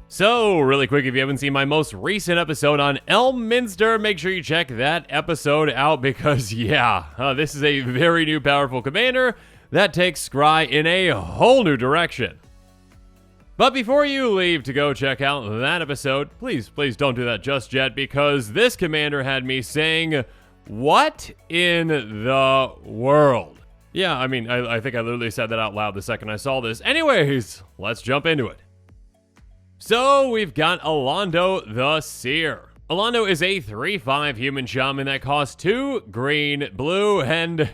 So, really quick, if you haven't seen my most recent episode on Elminster, make sure you check that episode out because, yeah, this is a very new powerful commander that takes Scry in a whole new direction. But before you leave to go check out that episode, please don't do that just yet because this commander had me saying, what in the world? Yeah, I mean, I think I literally said that out loud the second I saw this. Anyways, let's jump into it. So we've got Alaundo the Seer. Alaundo is a 3/5 human shaman that costs 2 green, blue, and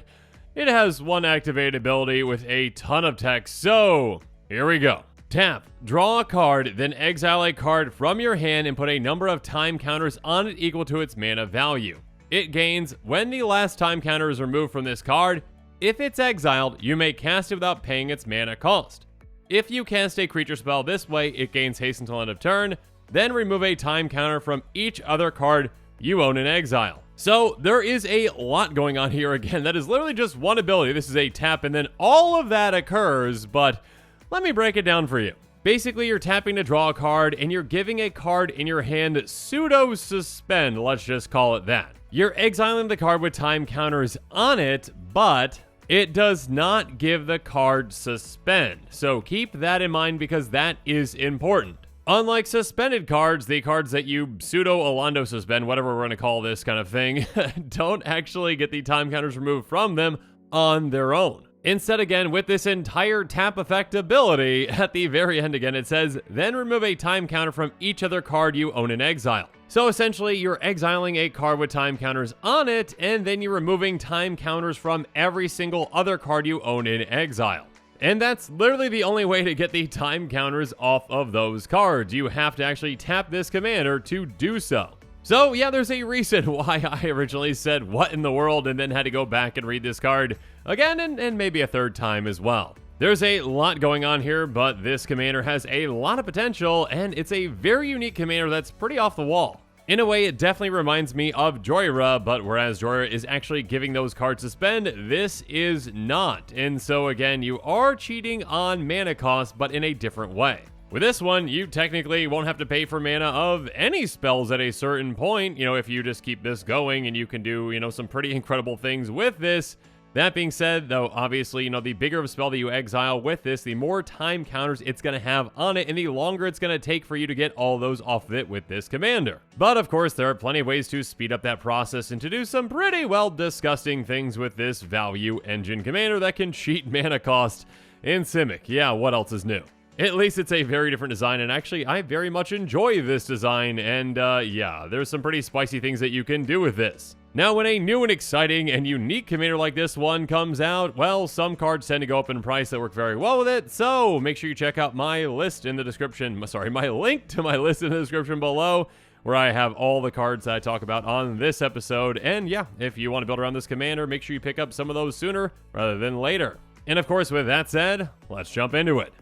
it has 1 activated ability with a ton of text. So here we go. Tap, draw a card, then exile a card from your hand and put a number of time counters on it equal to its mana value. It gains when the last time counter is removed from this card. If it's exiled, you may cast it without paying its mana cost. If you cast a creature spell this way, it gains haste until end of turn, then remove a time counter from each other card you own in exile. So there is a lot going on here. Again, that is literally just 1 ability. This is a tap and then all of that occurs, but let me break it down for you. Basically, you're tapping to draw a card and you're giving a card in your hand pseudo suspend, let's just call it that. You're exiling the card with time counters on it, but it does not give the card suspend, so keep that in mind because that is important. Unlike suspended cards, the cards that you pseudo-Alaundo suspend, whatever we're going to call this kind of thing, don't actually get the time counters removed from them on their own. Instead, again, with this entire tap effect ability, at the very end again, it says, then remove a time counter from each other card you own in exile. So essentially, you're exiling a card with time counters on it, and then you're removing time counters from every single other card you own in exile. And that's literally the only way to get the time counters off of those cards. You have to actually tap this commander to do so. So yeah, there's a reason why I originally said what in the world and then had to go back and read this card again and maybe a third time as well. There's a lot going on here, but this commander has a lot of potential and it's a very unique commander that's pretty off the wall. In a way, it definitely reminds me of Joyra, but whereas Joyra is actually giving those cards suspend, this is not. And so again, you are cheating on mana cost, but in a different way. With this one, you technically won't have to pay for mana of any spells at a certain point, if you just keep this going and you can do, some pretty incredible things with this. That being said, though, obviously, the bigger of a spell that you exile with this, the more time counters it's going to have on it, and the longer it's going to take for you to get all those off of it with this commander. But, of course, there are plenty of ways to speed up that process and to do some pretty, disgusting things with this value engine commander that can cheat mana cost in Simic. Yeah, what else is new? At least it's a very different design, and actually, I very much enjoy this design, and yeah, there's some pretty spicy things that you can do with this. Now, when a new and exciting and unique commander like this one comes out, well, some cards tend to go up in price that work very well with it, so make sure you check out my list in the description, my link to my list in the description below, where I have all the cards that I talk about on this episode, and yeah, if you want to build around this commander, make sure you pick up some of those sooner rather than later. And of course, with that said, let's jump into it.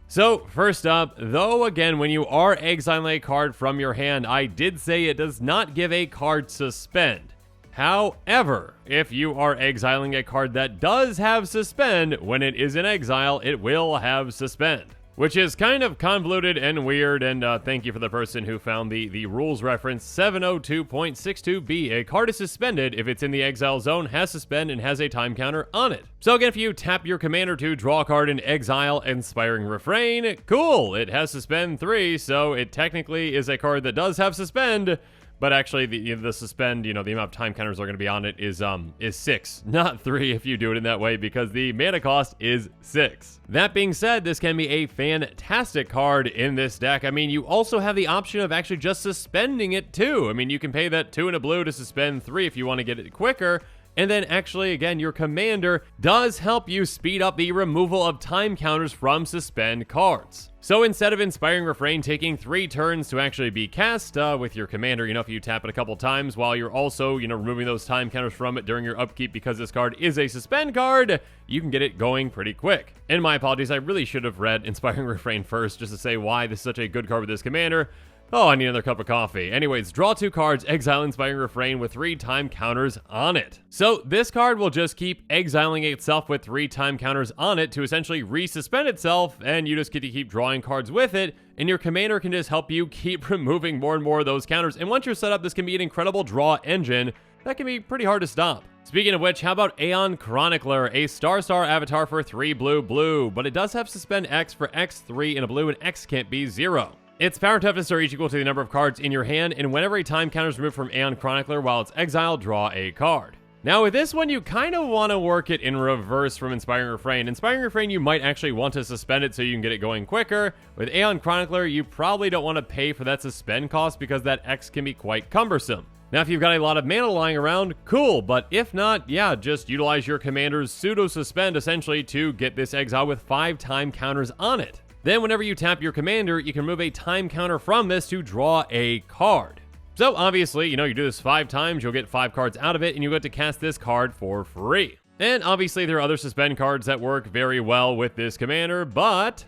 So, first up, though again, when you are exiling a card from your hand, I did say it does not give a card suspend. However, if you are exiling a card that does have suspend, when it is in exile, it will have suspend. Which is kind of convoluted and weird, and thank you for the person who found the rules reference 702.62b. A card is suspended if it's in the exile zone, has suspend, and has a time counter on it. So again, if you tap your commander to draw a card in exile, Inspiring Refrain, cool, it has suspend 3, so it technically is a card that does have suspend, but actually the suspend, the amount of time counters are going to be on it is 6, not 3 if you do it in that way, because the mana cost is 6. That being said, this can be a fantastic card in this deck. I mean, you also have the option of actually just suspending it too. I mean, you can pay that 2 and a blue to suspend 3 if you want to get it quicker. And then actually, again, your commander does help you speed up the removal of time counters from suspend cards. So instead of Inspiring Refrain taking 3 turns to actually be cast with your commander, if you tap it a couple times while you're also, removing those time counters from it during your upkeep because this card is a suspend card, you can get it going pretty quick. And my apologies, I really should have read Inspiring Refrain first just to say why this is such a good card with this commander. Oh, I need another cup of coffee. Anyways, draw 2 cards, exile Inspiring Refrain with 3 time counters on it. So this card will just keep exiling itself with 3 time counters on it to essentially resuspend itself, and you just get to keep drawing cards with it, and your commander can just help you keep removing more and more of those counters. And once you're set up, this can be an incredible draw engine that can be pretty hard to stop. Speaking of which, how about Aeon Chronicler, a star avatar for 3 blue, but it does have Suspend X for X3 in a blue, and X can't be 0. Its power and toughness are each equal to the number of cards in your hand, and whenever a time counter is removed from Aeon Chronicler while it's exiled, draw a card. Now with this one, you kind of want to work it in reverse from Inspiring Refrain. Inspiring Refrain, you might actually want to suspend it so you can get it going quicker. With Aeon Chronicler, you probably don't want to pay for that suspend cost because that X can be quite cumbersome. Now, if you've got a lot of mana lying around, cool, but if not, yeah, just utilize your commander's pseudo-suspend essentially to get this exile with 5 time counters on it. Then whenever you tap your commander, you can remove a time counter from this to draw a card. So obviously, you do this 5 times, you'll get 5 cards out of it, and you get to cast this card for free. And obviously there are other suspend cards that work very well with this commander, but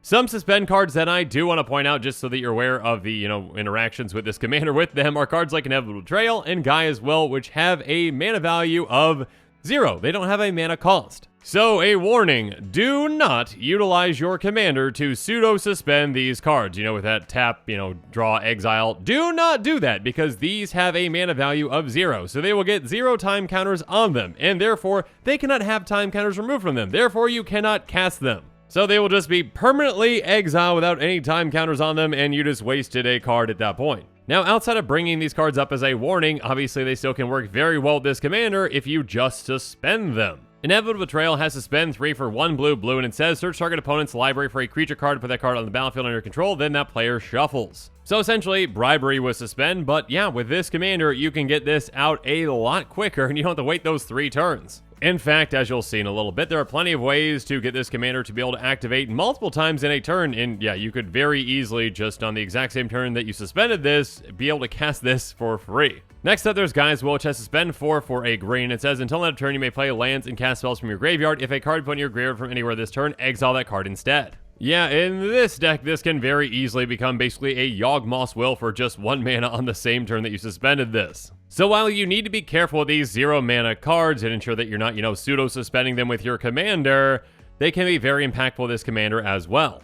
some suspend cards that I do want to point out just so that you're aware of the, interactions with this commander with them are cards like Inevitable Betrayal and Gaia's Will, which have a mana value of 0. They don't have a mana cost. So a warning, do not utilize your commander to pseudo-suspend these cards, with that tap, draw, exile. Do not do that because these have a mana value of 0. So they will get 0 time counters on them, and therefore they cannot have time counters removed from them. Therefore you cannot cast them. So they will just be permanently exiled without any time counters on them, and you just wasted a card at that point. Now, outside of bringing these cards up as a warning, obviously they still can work very well with this commander if you just suspend them. Inevitable Betrayal has Suspend 3 for 1 blue, and it says search target opponent's library for a creature card to put that card on the battlefield under your control, then that player shuffles. So essentially, bribery with Suspend, but yeah, with this commander, you can get this out a lot quicker, and you don't have to wait those 3 turns. In fact, as you'll see in a little bit, there are plenty of ways to get this commander to be able to activate multiple times in a turn, and yeah, you could very easily, just on the exact same turn that you suspended this, be able to cast this for free. Next up, there's Gaia's Will, which has Suspend 4 for a green. It says, until end of turn, you may play lands and cast spells from your graveyard. If a card put in your graveyard from anywhere this turn, exile that card instead. Yeah, in this deck, this can very easily become basically a Yawgmoth's Will for just 1 mana on the same turn that you suspended this. So while you need to be careful with these 0 mana cards and ensure that you're not, pseudo-suspending them with your commander, they can be very impactful with this commander as well.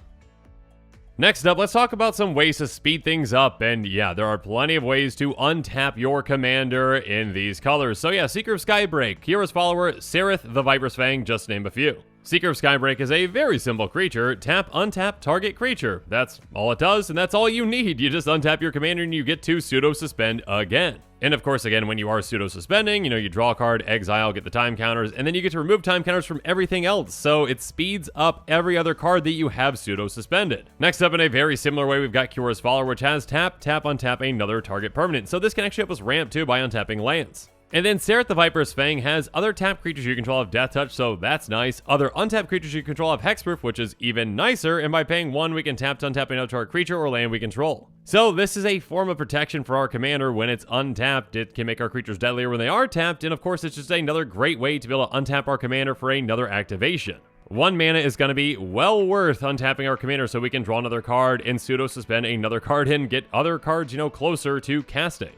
Next up, let's talk about some ways to speed things up, and yeah, there are plenty of ways to untap your commander in these colors. So yeah, Seeker of Skybreak, Kira's Follower, Sereth the Viper's Fang, just to name a few. Seeker of Skybreak is a very simple creature. Tap, untap, target creature. That's all it does, and that's all you need. You just untap your commander and you get to pseudo-suspend again. And of course, again, when you are pseudo-suspending, you draw a card, exile, get the time counters, and then you get to remove time counters from everything else, so it speeds up every other card that you have pseudo-suspended. Next up, in a very similar way, we've got Kira's Follower, which has tap, tap, untap another target permanent. So this can actually help us ramp too by untapping lands. And then Sereth the Viper's Fang has other tapped creatures you control have Death Touch, so that's nice. Other untapped creatures you control have Hexproof, which is even nicer, and by paying 1, we can tap to untap another target creature or land we control. So this is a form of protection for our commander when it's untapped. It can make our creatures deadlier when they are tapped, and of course it's just another great way to be able to untap our commander for another activation. 1 mana is going to be well worth untapping our commander so we can draw another card and pseudo-suspend another card and get other cards, closer to casting.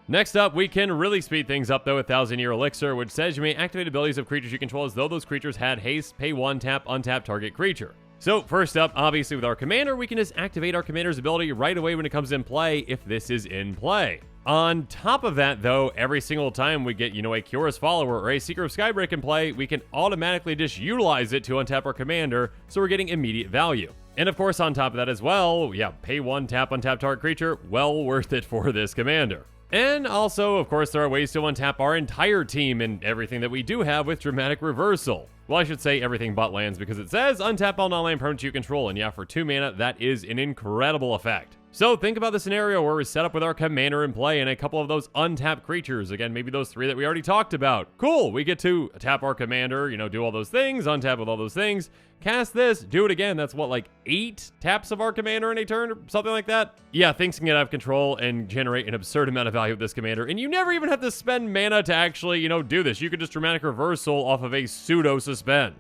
Next up, we can really speed things up though with 1000-Year Elixir, which says you may activate abilities of creatures you control as though those creatures had haste, pay 1, tap, untap target creature. So first up, obviously with our commander, we can just activate our commander's ability right away when it comes in play if this is in play. On top of that though, every single time we get, a Kira's Follower or a Seeker of Skybreak in play, we can automatically just utilize it to untap our commander, so we're getting immediate value. And of course on top of that as well, yeah, pay 1, tap, untap target creature, well worth it for this commander. And also, of course, there are ways to untap our entire team and everything that we do have with Dramatic Reversal. Well, I should say everything but lands because it says untap all non-land permanents you control, and yeah, for 2 mana, that is an incredible effect. So think about the scenario where we're set up with our commander in play and a couple of those untapped creatures. Again, maybe those 3 that we already talked about. Cool, we get to tap our commander, do all those things, untap with all those things, cast this, do it again. That's what, like 8 taps of our commander in a turn or something like that? Yeah, things can get out of control and generate an absurd amount of value with this commander, and you never even have to spend mana to actually, do this. You could just Dramatic Reversal off of a pseudo-suspend.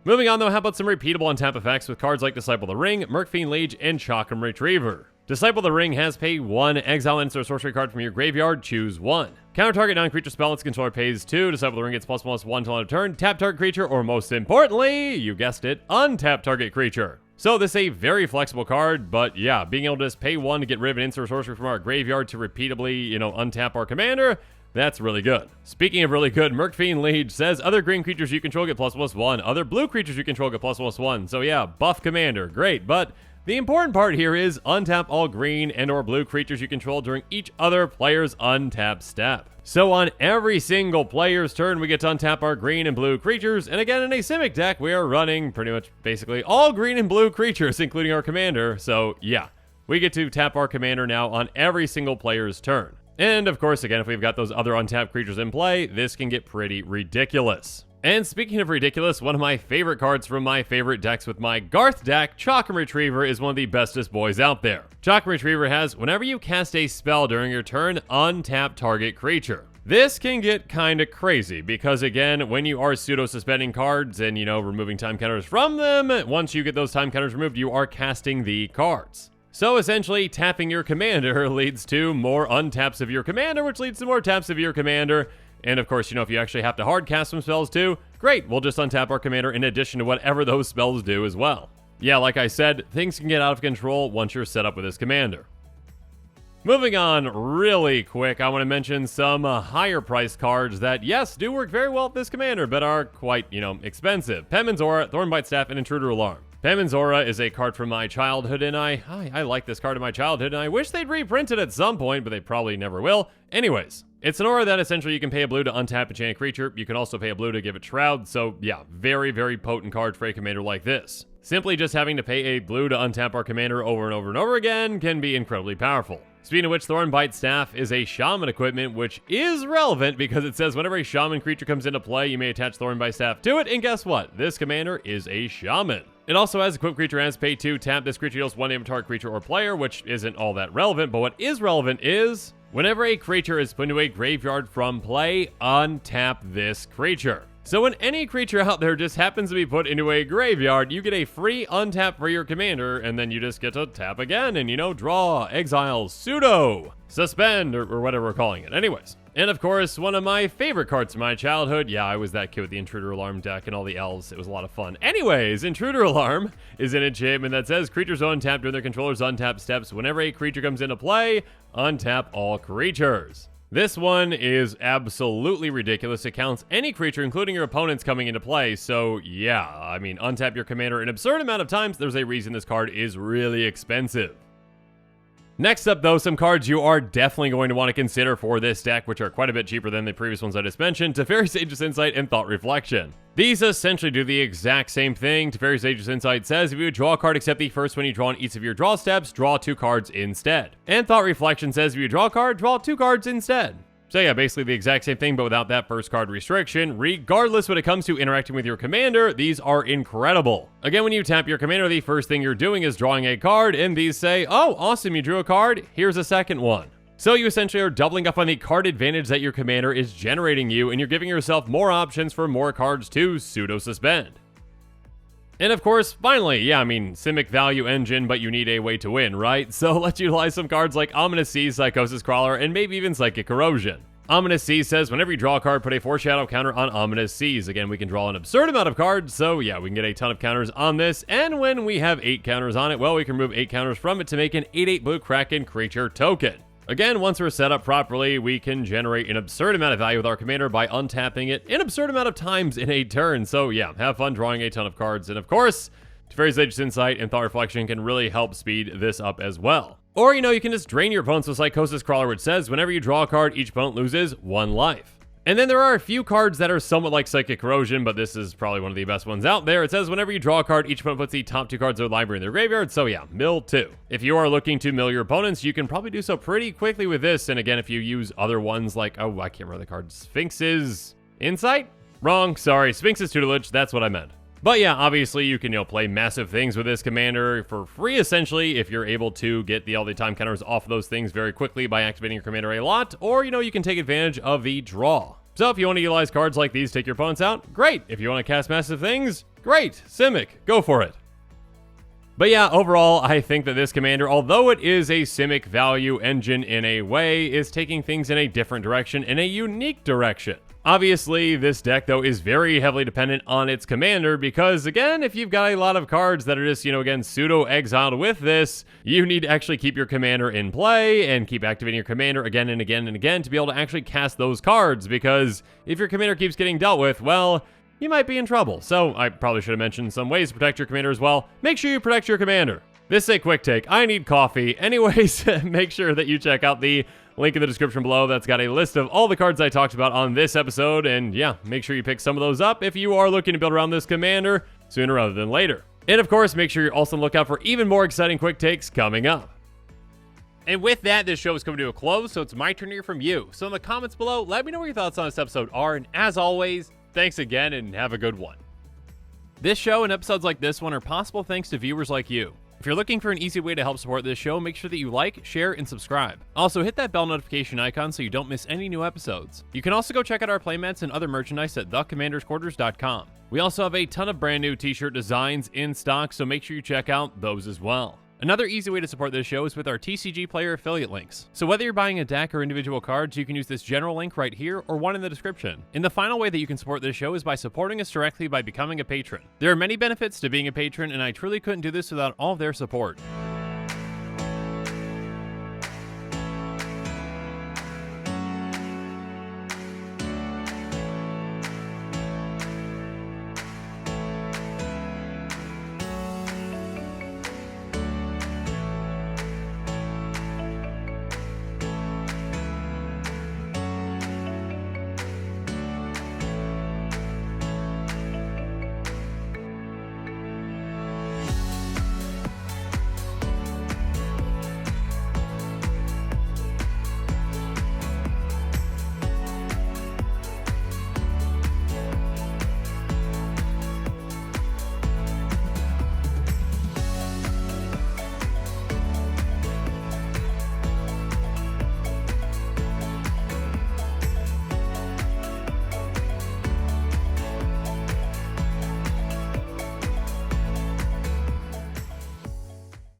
Moving on though, how about some repeatable untap effects with cards like Disciple the Ring, Mercfiend Liege, and Chakram Retriever. Disciple the Ring has pay 1, exile and insert a sorcery card from your graveyard, choose 1. Counter target non-creature spell its controller pays 2, Disciple the Ring gets +1/+1 till end of turn, tap target creature, or most importantly, you guessed it, untap target creature. So this is a very flexible card, but yeah, being able to just pay 1 to get rid of an insert sorcery from our graveyard to repeatably, untap our commander, that's really good. Speaking of really good, Mercfiend Liege says other green creatures you control get +1/+1, other blue creatures you control get +1/+1. So yeah, buff commander, great, but the important part here is untap all green and or blue creatures you control during each other player's untap step. So on every single player's turn, we get to untap our green and blue creatures, and again in a Simic deck, we are running pretty much basically all green and blue creatures, including our commander, so yeah, we get to tap our commander now on every single player's turn. And of course, again, if we've got those other untapped creatures in play, this can get pretty ridiculous. And speaking of ridiculous, one of my favorite cards from my favorite decks with my Garth deck, Chakram Retriever, is one of the bestest boys out there. Chakram Retriever has, whenever you cast a spell during your turn, untap target creature. This can get kinda crazy, because again, when you are pseudo-suspending cards and, removing time counters from them, once you get those time counters removed, you are casting the cards. So essentially, tapping your commander leads to more untaps of your commander, which leads to more taps of your commander. And of course, if you actually have to hard cast some spells too, great, we'll just untap our commander in addition to whatever those spells do as well. Yeah, like I said, things can get out of control once you're set up with this commander. Moving on really quick, I want to mention some higher priced cards that, yes, do work very well with this commander, but are quite, expensive. Penman's Aura, Thornbite Staff, and Intruder Alarm. Penman's Aura is a card from my childhood, and I like this card in my childhood, and I wish they'd reprint it at some point, but they probably never will. Anyways, it's an aura that essentially you can pay a blue to untap a enchanted creature. You can also pay a blue to give it Shroud, so yeah, very, very potent card for a commander like this. Simply just having to pay a blue to untap our commander over and over and over again can be incredibly powerful. Speaking of which, Thornbite Staff is a Shaman equipment, which is relevant because it says whenever a Shaman creature comes into play, you may attach Thornbite Staff to it, and guess what? This commander is a Shaman. It also has equipped creature has pay 2, tap this creature deals 1 damage to target creature or player, which isn't all that relevant, but what is relevant is whenever a creature is put into a graveyard from play, untap this creature. So when any creature out there just happens to be put into a graveyard, you get a free untap for your commander, and then you just get to tap again and, draw, exile, pseudo, suspend, or whatever we're calling it. Anyways. And of course, one of my favorite cards from my childhood. Yeah, I was that kid with the Intruder Alarm deck and all the elves. It was a lot of fun. Anyways, Intruder Alarm is an enchantment that says creatures untap during their controller's untap steps. Whenever a creature comes into play, untap all creatures. This one is absolutely ridiculous. It counts any creature, including your opponents, coming into play. So yeah, untap your commander an absurd amount of times. There's a reason this card is really expensive. Next up, though, some cards you are definitely going to want to consider for this deck, which are quite a bit cheaper than the previous ones I just mentioned, Teferi Sage's Insight and Thought Reflection. These essentially do the exact same thing. Teferi Sage's Insight says if you draw a card except the first one you draw on each of your draw steps, draw 2 cards instead. And Thought Reflection says if you draw a card, draw 2 cards instead. So yeah, basically the exact same thing, but without that first card restriction. Regardless, when it comes to interacting with your commander, these are incredible. Again, when you tap your commander, the first thing you're doing is drawing a card, and these say, oh, awesome, you drew a card, here's a second one. So you essentially are doubling up on the card advantage that your commander is generating you, and you're giving yourself more options for more cards to pseudo-suspend. And of course, finally, Simic value engine, but you need a way to win, right? So let's utilize some cards like Ominous Seas, Psychosis Crawler, and maybe even Psychic Corrosion. Ominous Seas says whenever you draw a card, put a Foreshadow counter on Ominous Seas. Again, we can draw an absurd amount of cards, so yeah, we can get a ton of counters on this. And when we have 8 counters on it, well, we can remove 8 counters from it to make an 8/8 blue Kraken creature token. Again, once we're set up properly, we can generate an absurd amount of value with our commander by untapping it an absurd amount of times in a turn. So yeah, have fun drawing a ton of cards. And of course, Teferi Sage's Insight and Thought Reflection can really help speed this up as well. Or, you can just drain your opponents with Psychosis Crawler, which says whenever you draw a card, each opponent loses 1 life. And then there are a few cards that are somewhat like Psychic Corrosion, but this is probably one of the best ones out there. It says whenever you draw a card, each opponent puts the top 2 cards of their library in their graveyard. So yeah, mill 2. If you are looking to mill your opponents, you can probably do so pretty quickly with this. And again, if you use other ones like, I can't remember the card, Sphinx's Insight? Wrong, sorry, Sphinx's Tutelage, that's what I meant. But yeah, obviously you can, play massive things with this commander for free, essentially, if you're able to get all the time counters off of those things very quickly by activating your commander a lot, or, you can take advantage of the draw. So if you want to utilize cards like these, take your opponents out, great. If you want to cast massive things, Great, Simic, go for it. But yeah, overall, I think that this commander, although it is a Simic value engine in a way, is taking things in a different direction, in a unique direction. Obviously, this deck, though, is very heavily dependent on its commander because, again, if you've got a lot of cards that are just, again, pseudo-exiled with this, you need to actually keep your commander in play and keep activating your commander again and again and again to be able to actually cast those cards, because if your commander keeps getting dealt with, well, you might be in trouble. So I probably should have mentioned some ways to protect your commander as well. Make sure you protect your commander. This is a quick take. I need coffee. Anyways, make sure that you check out the link in the description below. That's got a list of all the cards I talked about on this episode. And yeah, make sure you pick some of those up if you are looking to build around this commander sooner rather than later. And of course, make sure you're also on the lookout for even more exciting quick takes coming up. And with that, this show is coming to a close, so it's my turn to hear from you. So in the comments below, let me know what your thoughts on this episode are. And as always, thanks again and have a good one. This show and episodes like this one are possible thanks to viewers like you. If you're looking for an easy way to help support this show, make sure that you like, share, and subscribe. Also, hit that bell notification icon so you don't miss any new episodes. You can also go check out our playmats and other merchandise at thecommandersquarters.com. We also have a ton of brand new t-shirt designs in stock, so make sure you check out those as well. Another easy way to support this show is with our TCG player affiliate links. So whether you're buying a deck or individual cards, you can use this general link right here or one in the description. And the final way that you can support this show is by supporting us directly by becoming a patron. There are many benefits to being a patron, and I truly couldn't do this without all of their support.